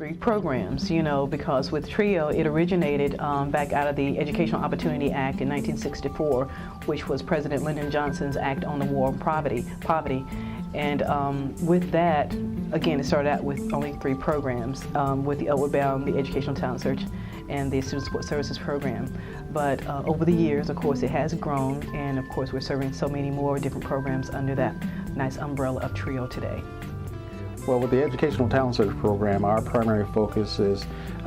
3 programs, you know, because with TRIO, it originated back out of the Educational Opportunity Act in 1964, which was President Lyndon Johnson's Act on the War on Poverty. And with that, again, it started out with only 3 programs, with the Upward Bound, the Educational Talent Search, and the Student Support Services Program. But over the years, of course, it has grown, and of course, we're serving so many more different programs under that nice umbrella of TRIO today. Well, with the Educational Talent Search Program, our primary focus is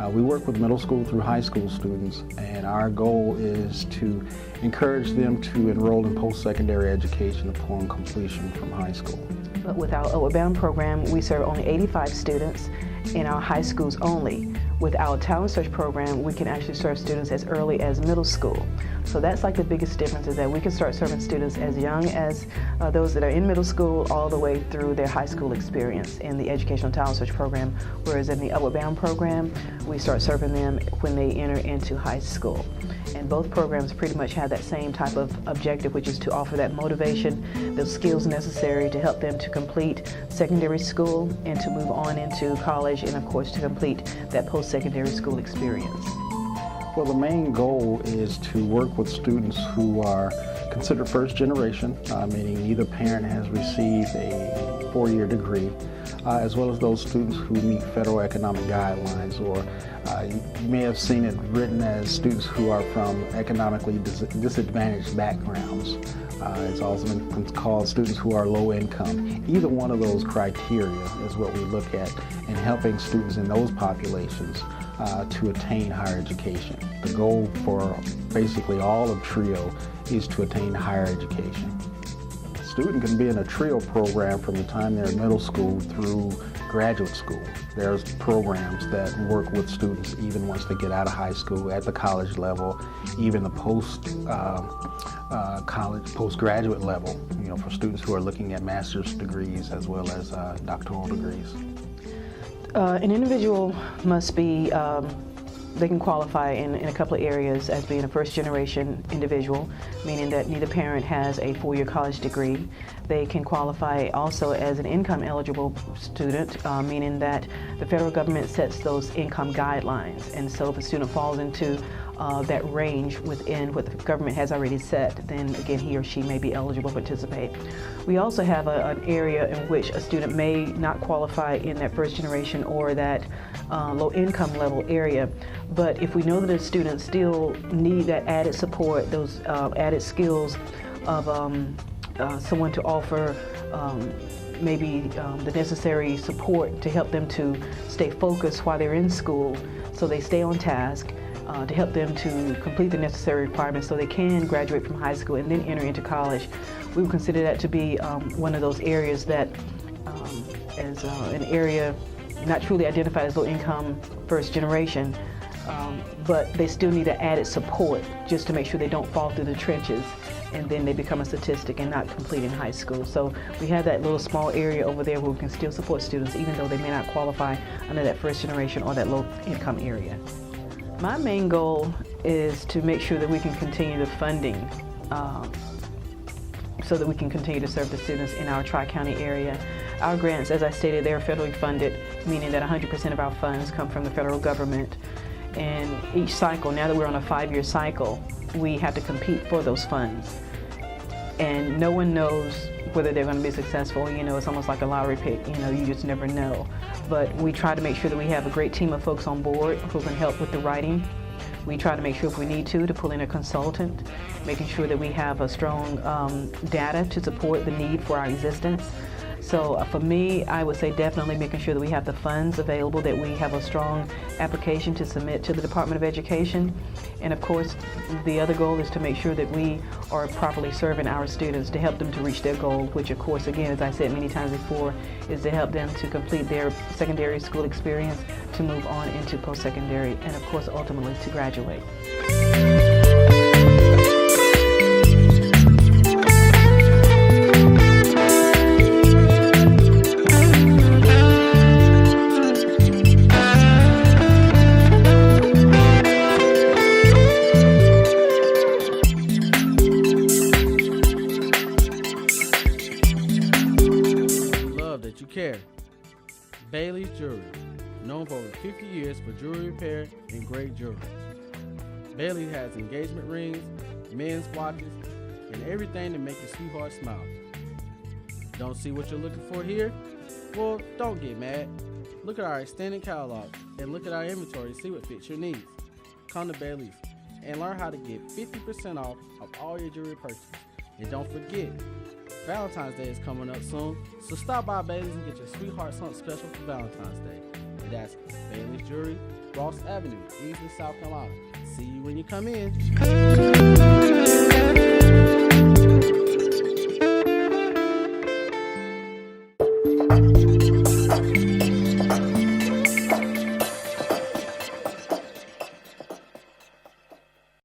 we work with middle school through high school students, and our goal is to encourage them to enroll in post-secondary education upon completion from high school. But with our Upward Bound program, we serve only 85 students in our high schools only. With our Talent Search program, we can actually serve students as early as middle school. So that's like the biggest difference, is that we can start serving students as young as those that are in middle school all the way through their high school experience in the Educational Talent Search program, whereas in the Upward Bound program, we start serving them when they enter into high school. And both programs pretty much have that same type of objective, which is to offer that motivation, those skills necessary to help them to complete secondary school and to move on into college, and of course to complete that post-secondary school experience. Well, the main goal is to work with students who are considered first generation, meaning neither parent has received a 4-year degree, as well as those students who meet federal economic guidelines, or you may have seen it written as students who are from economically disadvantaged backgrounds. It's also been called students who are low income. Either one of those criteria is what we look at in helping students in those populations to attain higher education. The goal for basically all of TRIO is to attain higher education. A student can be in a TRIO program from the time they're in middle school through graduate school. There's programs that work with students even once they get out of high school, at the college level, even the postgraduate level, you know, for students who are looking at master's degrees as well as doctoral degrees. An individual must be, they can qualify in a couple of areas as being a first-generation individual, meaning that neither parent has a 4-year college degree. They can qualify also as an income-eligible student, meaning that the federal government sets those income guidelines. And so if a student falls into that range within what the government has already set, then again he or she may be eligible to participate. We also have an area in which a student may not qualify in that first generation or that low income level area, but if we know that a student still need that added support, those added skills of someone to offer maybe the necessary support to help them to stay focused while they're in school so they stay on task, to help them to complete the necessary requirements so they can graduate from high school and then enter into college. We would consider that to be one of those areas that is an area not truly identified as low income first generation, but they still need that added support just to make sure they don't fall through the trenches and then they become a statistic and not complete in high school. So we have that little small area over there where we can still support students even though they may not qualify under that first generation or that low income area. My main goal is to make sure that we can continue the funding so that we can continue to serve the students in our Tri-County area. Our grants, as I stated, they are federally funded, meaning that 100% of our funds come from the federal government. And each cycle, now that we're on a 5-year cycle, we have to compete for those funds. And no one knows whether they're going to be successful. You know, it's almost like a lottery pick. You know, you just never know. But we try to make sure that we have a great team of folks on board who can help with the writing. We try to make sure if we need to pull in a consultant, making sure that we have a strong data to support the need for our existence. So for me, I would say definitely making sure that we have the funds available, that we have a strong application to submit to the Department of Education. And of course, the other goal is to make sure that we are properly serving our students to help them to reach their goal, which of course, again, as I said many times before, is to help them to complete their secondary school experience, to move on into post-secondary, and of course, ultimately to graduate. Care. Bailey's Jewelry. known for over 50 years for jewelry repair and great jewelry. Bailey's has engagement rings, men's watches, and everything to make your sweetheart smile. Don't see what you're looking for here? Well, don't get mad. Look at our extended catalog and look at our inventory to see what fits your needs. Come to Bailey's and learn how to get 50% off of all your jewelry purchases. And don't forget, Valentine's Day is coming up soon, so stop by Bailey's and get your sweetheart something special for Valentine's Day. And that's Bailey's Jewelry, Ross Avenue, Easley, South Carolina. See you when you come in.